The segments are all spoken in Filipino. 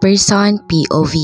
Third-person POV.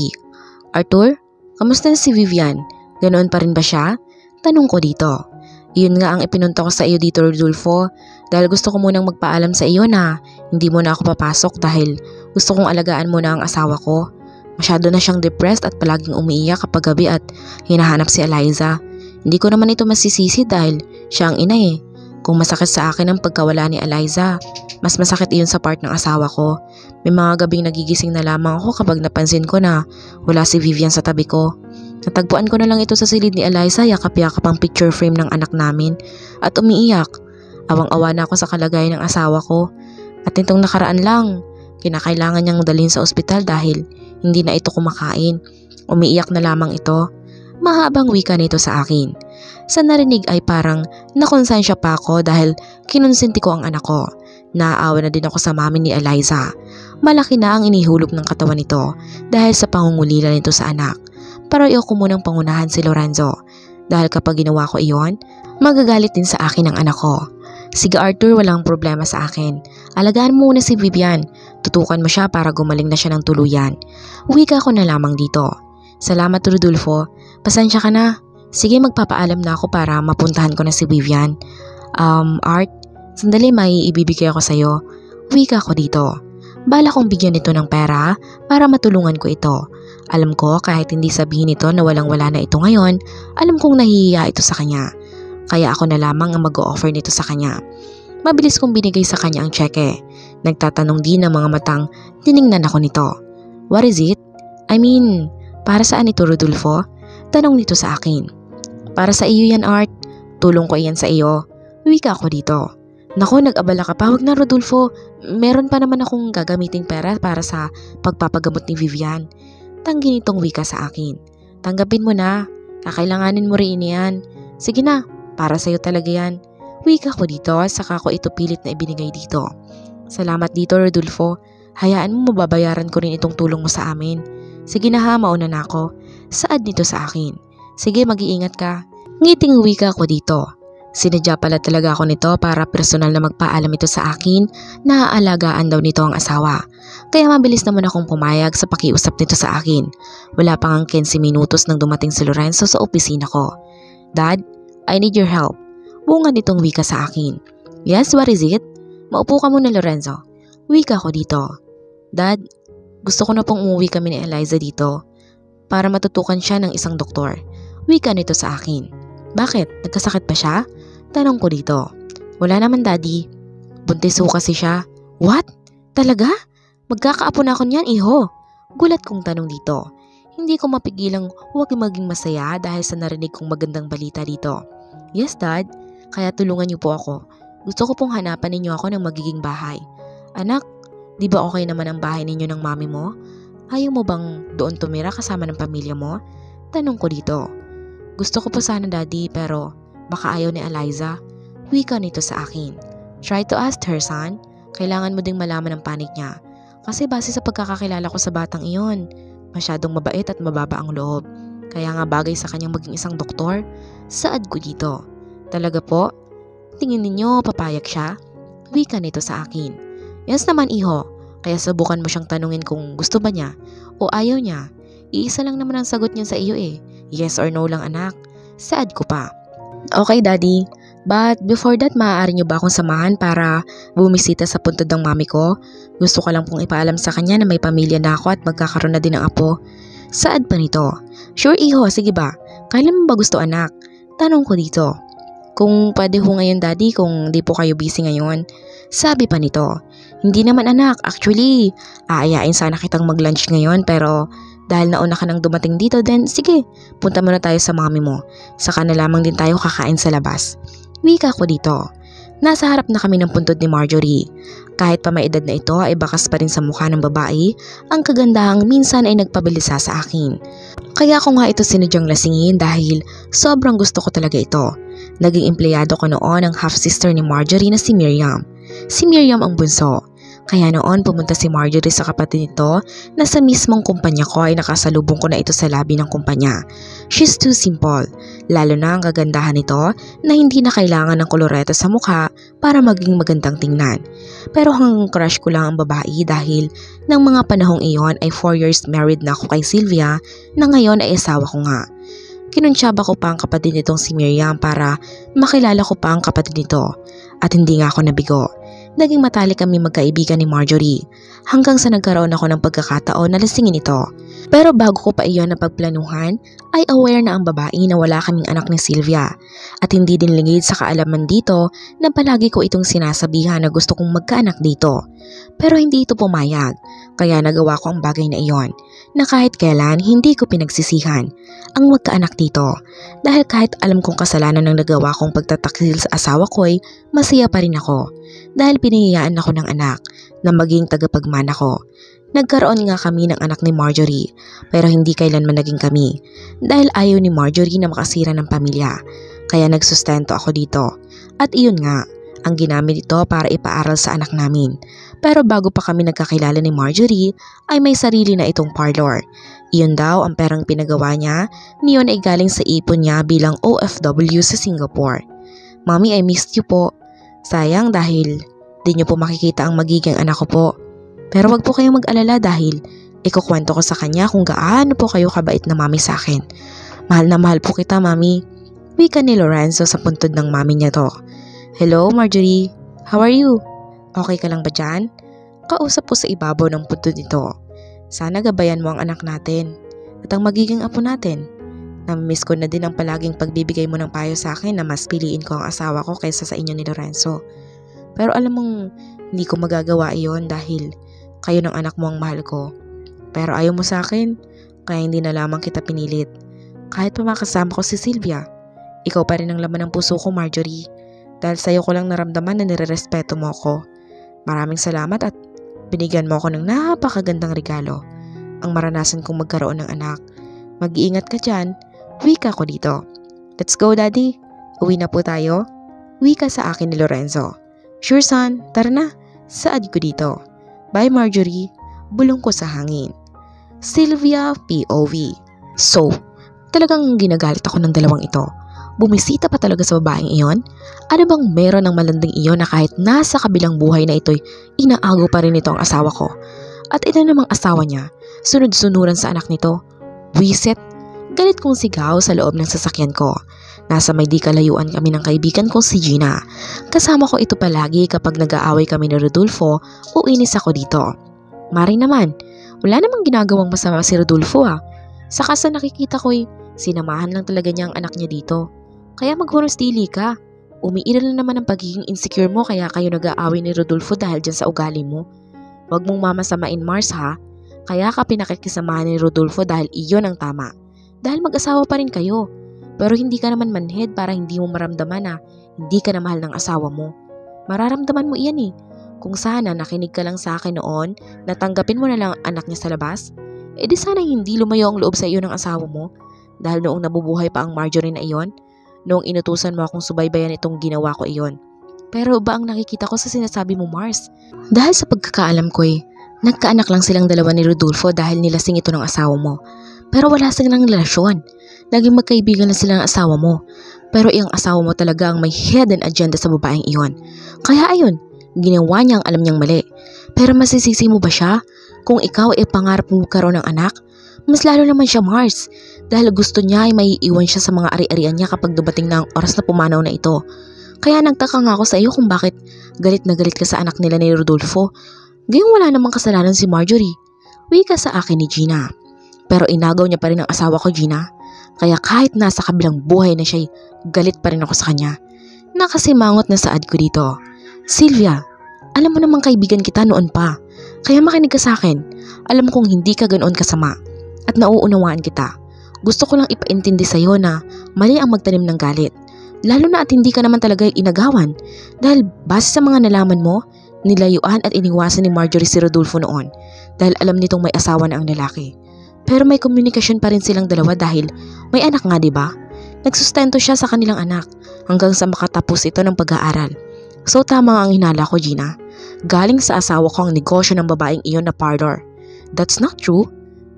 Arthur, kamusta na si Vivian? Ganoon pa rin ba siya? Tanong ko dito. Iyon nga ang ipinunta ko sa iyo dito, Rodolfo, dahil gusto ko munang magpaalam sa iyo na hindi mo na ako papasok dahil gusto kong alagaan mo na ang asawa ko. Masyado na siyang depressed at palaging umiiyak kapag gabi at hinahanap si Eliza. Hindi ko naman ito masisisi dahil siya ang ina eh. Kung masakit sa akin ang pagkawala ni Eliza, mas masakit iyon sa part ng asawa ko. May mga gabing nagigising na lamang ako kapag napansin ko na wala si Vivian sa tabi ko. Natagpuan ko na lang ito sa silid ni Eliza, yakap-yakap ang picture frame ng anak namin at umiiyak. Awang-awa na ako sa kalagayan ng asawa ko. At nitong nakaraan lang, kinakailangan niyang dalhin sa ospital dahil hindi na ito kumakain. Umiiyak na lamang ito. Mahabang wika nito sa akin. Sa narinig ay parang nakonsensya pa ako dahil kinonsinti ko ang anak ko. Naaawa na din ako sa mami ni Eliza. Malaki na ang inihulog ng katawan nito dahil sa pangungulila nito sa anak. Pero ayoko munang pangunahan si Lorenzo dahil kapag ginawa ko iyon, magagalit din sa akin ang anak ko. Sige Arthur, walang problema sa akin. Alagaan mo muna si Vivian. Tutukan mo siya para gumaling na siya ng tuluyan. Wika ko na lamang dito. Salamat Rodolfo. Pasensya ka na. Sige, magpapaalam na ako para mapuntahan ko na si Vivian. Art, sandali may ibibigay ako sa'yo. Wika ko dito. Bala kong bigyan ito ng pera para matulungan ko ito. Alam ko kahit hindi sabihin ito na walang-wala na ito ngayon, alam kong nahihiya ito sa kanya. Kaya ako na lamang ang mag-o-offer nito sa kanya. Mabilis kong binigay sa kanya ang tseke. Nagtatanong din ng mga matang tiningnan ako nito. What is it? I mean, para saan ito Rodolfo? Tanong nito sa akin. Para sa iyo yan Art. Tulong ko iyan sa iyo. Wika ko dito. Naku, nag-abala ka pa. Huwag na Rodolfo. Meron pa naman akong gagamiting pera para sa pagpapagamot ni Vivian. Tanggi nitong wika sa akin. Tanggapin mo na. Kakailanganin mo rin yan. Sige na, para sa'yo talaga yan. Wika ko dito, saka ko ito pilit na ibinigay dito. Salamat dito Rodolfo. Hayaan mo mababayaran ko rin itong tulong mo sa amin. Sige na ha, mauna na ako. Saad nito sa akin. Sige, mag-iingat ka. Ngiting wika ko dito. Sinadya pala talaga ako nito para personal na magpaalam ito sa akin na aalagaan daw nito ang asawa. Kaya mabilis naman akong pumayag sa pakiusap nito sa akin. Wala pang 15 minutos nang dumating si Lorenzo sa opisina ko. Dad, I need your help. Bunga nitong wika sa akin. Yes, what is it? Maupo ka muna Lorenzo. Wika ko dito. Dad, gusto ko na pong umuwi kami ni Eliza dito para matutukan siya ng isang doktor. Wika nito sa akin. Bakit? Nagkasakit pa siya? Tanong ko dito. Wala naman daddy. Buntis ho kasi siya. What? Talaga? Magkakaapo na ako niyan iho. Gulat kong tanong dito. Hindi ko mapigilang huwag maging masaya dahil sa narinig kong magandang balita dito. Yes dad, kaya tulungan niyo po ako. Gusto ko pong hanapan ninyo ako ng magiging bahay. Anak, di ba okay naman ang bahay ninyo ng mami mo? Ayaw mo bang doon tumira kasama ng pamilya mo? Tanong ko dito. Gusto ko pa sana daddy pero baka ayaw ni Eliza. Wika nito sa akin. Try to ask her son. Kailangan mo ding malaman ang panig niya. Kasi base sa pagkakakilala ko sa batang iyon, masyadong mabait at mababa ang loob. Kaya nga bagay sa kanyang maging isang doktor. Saad ko dito. Talaga po? Tingin ninyo papayag siya? Wika nito sa akin. Yes naman iho. Kaya subukan mo siyang tanungin kung gusto ba niya o ayaw niya. Iisa lang naman ang sagot niya sa iyo eh. Yes or no lang anak. Saad ko pa. Okay daddy, but before that maaari niyo ba akong samahan para bumisita sa puntod ng mami ko? Gusto ko lang pong ipaalam sa kanya na may pamilya na ako at magkakaroon na din ng apo. Saad pa nito. Sure iho, sige ba? Kailan mo ba gusto anak? Tanong ko dito. Kung pwede ho ngayon daddy kung di po kayo busy ngayon. Sabi pa nito. Hindi naman anak, actually aayain sana kitang mag-lunch ngayon pero dahil nauna ka nang dumating dito, then sige, punta muna tayo sa mami mo. Saka na lamang din tayo kakain sa labas. Wika ko dito. Nasa harap na kami ng puntod ni Marjorie. Kahit pa may edad na ito ay bakas pa rin sa mukha ng babae, ang kagandahang minsan ay nagpabilisa sa akin. Kaya ako nga ito sinudyang lasingin dahil sobrang gusto ko talaga ito. Naging empleyado ko noon ang half-sister ni Marjorie na si Miriam. Si Miriam ang bunso. Kaya noon pumunta si Marjorie sa kapatid nito na sa mismong kumpanya ko ay nakasalubong ko na ito sa labi ng kumpanya. She's too simple. Lalo na ang kagandahan nito na hindi na kailangan ng koloreta sa mukha para maging magandang tingnan. Pero hanggang crush ko lang ang babae dahil ng mga panahong iyon ay 4 years married na ako kay Sylvia na ngayon ay asawa ko nga. Kinuntsaba ko pa ang kapatid nitong si Miriam para makilala ko pa ang kapatid nito at hindi nga ako nabigo. Naging matalik kami magkaibigan ni Marjorie hanggang sa nagkaroon ako ng pagkakataon na lasingin ito. Pero bago ko pa iyon napagplanuhan ay aware na ang babae na wala kaming anak ni Sylvia at hindi din lingid sa kaalaman dito na palagi ko itong sinasabihan na gusto kong magkaanak dito. Pero hindi ito pumayag kaya nagawa ko ang bagay na iyon na kahit kailan hindi ko pinagsisihan ang magkaanak dito dahil kahit alam kong kasalanan ng nagawa kong pagtataksil sa asawa ko ay masaya pa rin ako dahil pinahihiyaan ako ng anak na maging tagapagmana ko. Nagkaroon nga kami ng anak ni Marjorie pero hindi kailanman naging kami dahil ayaw ni Marjorie na makasira ng pamilya kaya nagsustento ako dito at iyon nga ang ginamit ito para ipaaral sa anak namin. Pero bago pa kami nagkakilala ni Marjorie ay may sarili na itong parlor. Iyon daw ang perang pinagawa niya, niyon ay galing sa ipon niya bilang OFW sa Singapore. Mami, I missed you po. Sayang dahil di niyo po makikita ang magiging anak ko po. Pero wag po kayong mag-alala dahil ikukwento ko sa kanya kung gaano po kayo kabait na mami sa akin. Mahal na mahal po kita, mami. Wika ni Lorenzo sa puntod ng mami niya to. Hello, Marjorie. How are you? Okay ka lang ba dyan? Kausap po sa ibabaw ng puntod nito. Sana gabayan mo ang anak natin at ang magiging apo natin. Namimiss ko na din ang palaging pagbibigay mo ng payo sa akin na mas piliin ko ang asawa ko kaysa sa inyo ni Lorenzo. Pero alam mong hindi ko magagawa iyon dahil kayo ng anak mo ang mahal ko. Pero ayaw mo sa akin, kaya hindi na lamang kita pinilit. Kahit pa makasama ko si Sylvia, ikaw pa rin ang laman ng puso ko, Marjorie. Dahil sa'yo ko lang naramdaman na nirerespeto mo ako. Maraming salamat at binigyan mo ako ng napakagandang regalo. Ang maranasan kong magkaroon ng anak. Mag-iingat ka dyan, wika ko dito. Let's go, Daddy. Uwi na po tayo. Wika sa akin ni Lorenzo. Sure, son. Tara na. Saad ko dito. Bye, Marjorie. Bulong ko sa hangin. Sylvia POV. So, talagang ginagalit ako ng dalawang ito. Bumisita pa talaga sa babaeng iyon? Ano bang meron ng malanding iyon na kahit nasa kabilang buhay na ito'y inaago pa rin ito ang asawa ko? At ito namang asawa niya, sunod-sunuran sa anak nito. Wiset, galit kong sigaw sa loob ng sasakyan ko. Nasa may di kalayuan kami ng kaibigan kong si Gina. Kasama ko ito palagi kapag nag-aaway kami ni Rodolfo o inis ako dito. Mari naman, wala namang ginagawang masama si Rodolfo Saka sa nakikita ko'y sinamahan lang talaga niya ang anak niya dito. Kaya maghunos dili ka. Umiiral na naman ang pagiging insecure mo kaya kayo nag-aaway ni Rodolfo dahil dyan sa ugali mo. Huwag mong mamasamain Mars ha. Kaya ka pinakikisamahan ni Rodolfo dahil iyon ang tama. Dahil mag-asawa pa rin kayo. Pero hindi ka naman manhead para hindi mo maramdaman na hindi ka na mahal ng asawa mo. Mararamdaman mo iyan Kung sana nakinig ka lang sa akin noon, natanggapin mo na lang ang anak niya sa labas, di sana hindi lumayo ang loob sa iyo ng asawa mo. Dahil noong nabubuhay pa ang Marjorie na iyon, noong inutusan mo akong subaybayan itong ginawa ko iyon. Pero ba ang nakikita ko sa sinasabi mo, Mars? Dahil sa pagkakaalam ko'y, nagkaanak lang silang dalawa ni Rodolfo dahil nilasing ito ng asawa mo. Pero wala silang relasyon. Naging magkaibigan na sila ng asawa mo. Pero iyang asawa mo talaga ang may hidden agenda sa babaeng iyon. Kaya ayun, ginawa niya ang alam niyang mali. Pero masisisi mo ba siya? Kung ikaw ay pangarap mo magkaroon ng anak, mas lalo naman siya, Mars. Dahil gusto niya ay maiiwan siya sa mga ari-arian niya kapag dumating na ang oras na pumanaw na ito. Kaya nagtaka nga ako sa iyo kung bakit galit na galit ka sa anak nila ni Rodolfo. Gayong wala namang kasalanan si Marjorie. Wika sa akin ni Gina. Pero inagaw niya pa rin ang asawa ko, Gina. Kaya kahit nasa kabilang buhay na siya'y galit pa rin ako sa kanya. Nakasimangot na saad ko dito. Sylvia, alam mo namang kaibigan kita noon pa. Kaya makinig ka sa akin. Alam kong hindi ka ganoon kasama. At nauunawaan kita. Gusto ko lang ipaintindi sa iyo na mali ang magtanim ng galit. Lalo na at hindi ka naman talaga inagawan. Dahil base sa mga nalaman mo, nilayuan at iniwasan ni Marjorie si Rodolfo noon. Dahil alam nitong may asawa na ang lalaki. Pero may komunikasyon pa rin silang dalawa dahil may anak nga, diba? Nagsustento siya sa kanilang anak hanggang sa makatapos ito ng pag-aaral. So tama ang hinala ko, Gina. Galing sa asawa ko ang negosyo ng babaeng iyon na parlor. That's not true.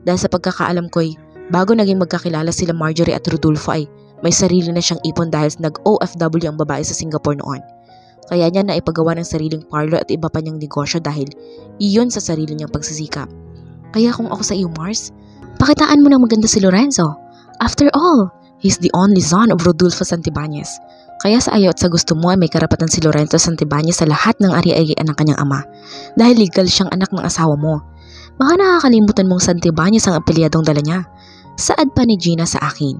Dahil sa pagkakaalam ko'y bago naging magkakilala sila Marjorie at Rodolfo ay May sarili na siyang ipon dahil nag-OFW ang babae sa Singapore noon. Kaya niya na ipagawa ng sariling parlor at iba pa niyang negosyo dahil iyon sa sarili niyang pagsisikap. Kaya kung ako sa iyo, Mars, pakitaan mo ng maganda si Lorenzo. After all, he's the only son of Rodolfo Santibanez. Kaya sa ayaw at sa gusto mo ay may karapatan si Lorenzo Santibanez sa lahat ng ari-arian ng kanyang ama dahil legal siyang anak ng asawa mo. Baka nakakalimutan mong Santibanez ang apelyadong dala niya. Saad pa ni Gina sa akin.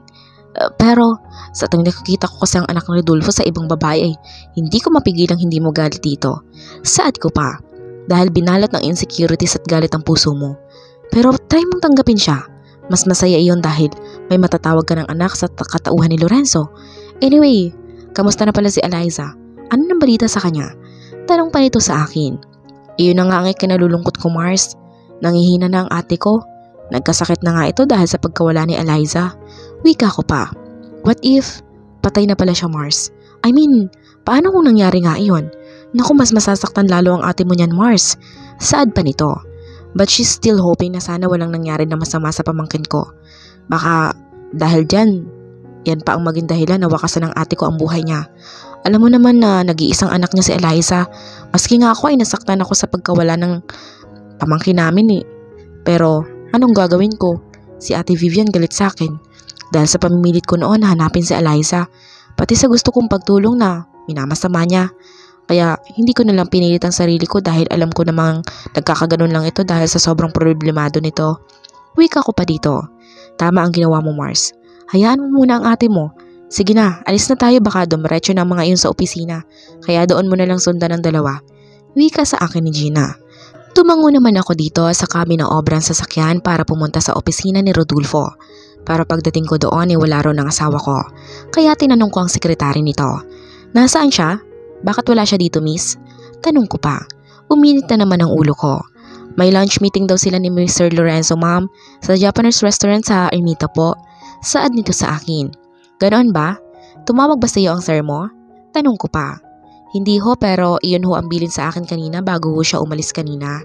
Pero sa tuwing nakikita ko kasi ang anak ng Rodolfo sa ibang babae ay hindi ko mapigilang hindi mo galit dito. Saad ko pa dahil binalot ng insecurities at galit ang puso mo. Pero try mong tanggapin siya. Mas masaya iyon dahil may matatawag ka ng anak sa katauhan ni Lorenzo. Anyway, kamusta na pala si Eliza? Ano nang balita sa kanya? Tanong pa nito sa akin. Iyon na nga ang ikinalulungkot ko, Mars. Nangihina na ang ate ko. Nagkasakit na nga ito dahil sa pagkawala ni Eliza. Wika ko pa. What if patay na pala siya, Mars? I mean, paano kung nangyari nga iyon? Naku, mas masasaktan lalo ang ate mo niyan, Mars. Saad pa nito. But she's still hoping na sana walang nangyari na masama sa pamangkin ko. Baka dahil dyan, yan pa ang maging dahilan na wakasan ng ate ko ang buhay niya. Alam mo naman na nag-iisang anak niya si Eliza. Maski nga ako ay nasaktan ako sa pagkawala ng pamangkin namin eh. Pero anong gagawin ko? Si Ate Vivian galit sa akin. Dahil sa pamimilit ko noon na hanapin si Eliza. Pati sa gusto kong pagtulong na minamasama niya. Kaya hindi ko nalang pinilit ang sarili ko dahil alam ko namang nagkakaganon lang ito dahil sa sobrang problemado nito. Wika ko pa dito. Tama ang ginawa mo, Mars. Hayaan mo muna ang ate mo. Sige na, alis na tayo baka dumiretso ng mga iyon sa opisina. Kaya doon mo na lang sundan ng dalawa. Wika sa akin ni Gina. Tumango naman ako dito sa kami ng obrang sasakyan para pumunta sa opisina ni Rodolfo. Para pagdating ko doon ay wala raw ng asawa ko. Kaya tinanong ko ang sekretary nito. Nasaan siya? Bakit wala siya dito, miss? Tanong ko pa. Uminit na naman ang ulo ko. May lunch meeting daw sila ni Mr. Lorenzo, ma'am, sa Japanese restaurant sa Ermita po. Saad nito sa akin. Ganoon ba? Tumawag ba sa iyo ang sir mo? Tanong ko pa. Hindi ho, pero iyon ho ang bilin sa akin kanina bago ho siya umalis kanina.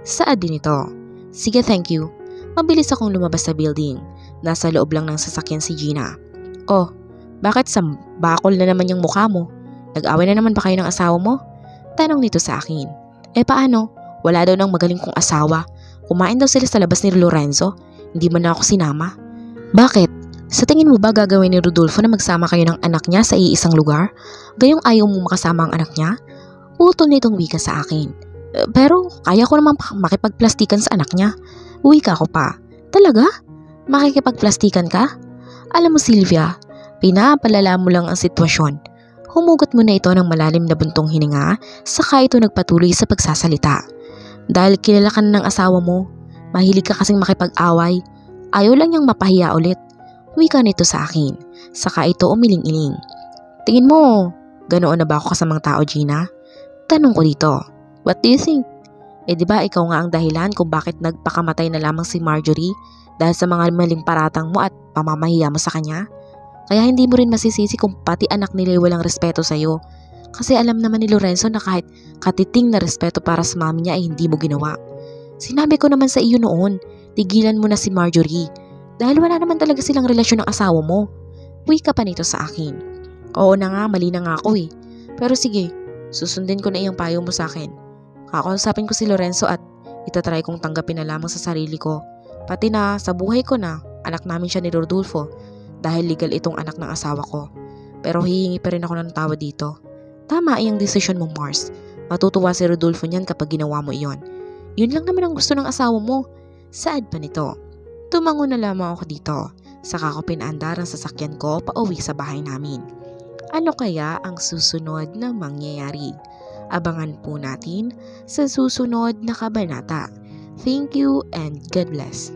Saad din ito. Sige, thank you. Mabilis akong lumabas sa building. Nasa loob lang ng sasakyan si Gina. Oh, bakit sa bakol na naman yung mukha mo? Nag-away na naman ba kayo ng asawa mo? Tanong nito sa akin. Paano? Wala daw ng magaling kong asawa. Kumain daw sila sa labas ni Lorenzo. Hindi man na ako sinama. Bakit? Sa tingin mo ba gagawin ni Rodolfo na magsama kayo ng anak niya sa iisang lugar? Gayong ayaw mo makasama ang anak niya? Putol nitong wika sa akin. Pero kaya ko naman makipagplastikan sa anak niya. Wika ko pa. Talaga? Makikipagplastikan ka? Alam mo, Sylvia, pinapalala mo lang ang sitwasyon. Humugot mo na ito ng malalim na buntong hininga, saka ito nagpatuloy sa pagsasalita. Dahil kilala ka na ng asawa mo, mahilig ka kasing makipag-away, ayaw lang niyang mapahiya ulit. Wika nito sa akin, saka ito umiling-iling. Tingin mo, ganoon na ba ako kasamang tao, Gina? Tanong ko dito. What do you think? Diba ikaw nga ang dahilan kung bakit nagpakamatay na lamang si Marjorie dahil sa mga maling paratang mo at pamamahiya mo sa kanya? Kaya hindi mo rin masisisi kung pati anak nila walang respeto sa'yo. Kasi alam naman ni Lorenzo na kahit katiting na respeto para sa mami niya ay hindi mo ginawa. Sinabi ko naman sa iyo noon, tigilan mo na si Marjorie. Dahil wala naman talaga silang relasyon ng asawa mo. Wika pa nito sa akin. Oo na nga, mali na nga ako eh. Pero sige, susundin ko na iyang payo mo sa akin. Kakausapin ko si Lorenzo at itatry kong tanggapin na lamang sa sarili ko. Pati na sa buhay ko na anak namin siya ni Rodolfo dahil legal itong anak ng asawa ko. Pero hihingi pa rin ako ng tawad dito. Tama iyang desisyon mo, Mars. Matutuwa si Rodolfo niyan kapag ginawa mo iyon. Yun lang naman ang gusto ng asawa mo. Saad pa nito. Tumango na lamang ako dito. Saka ko pinaandar ang sasakyan ko pauwi sa bahay namin. Ano kaya ang susunod na mangyayari? Abangan po natin sa susunod na kabanata. Thank you and God bless.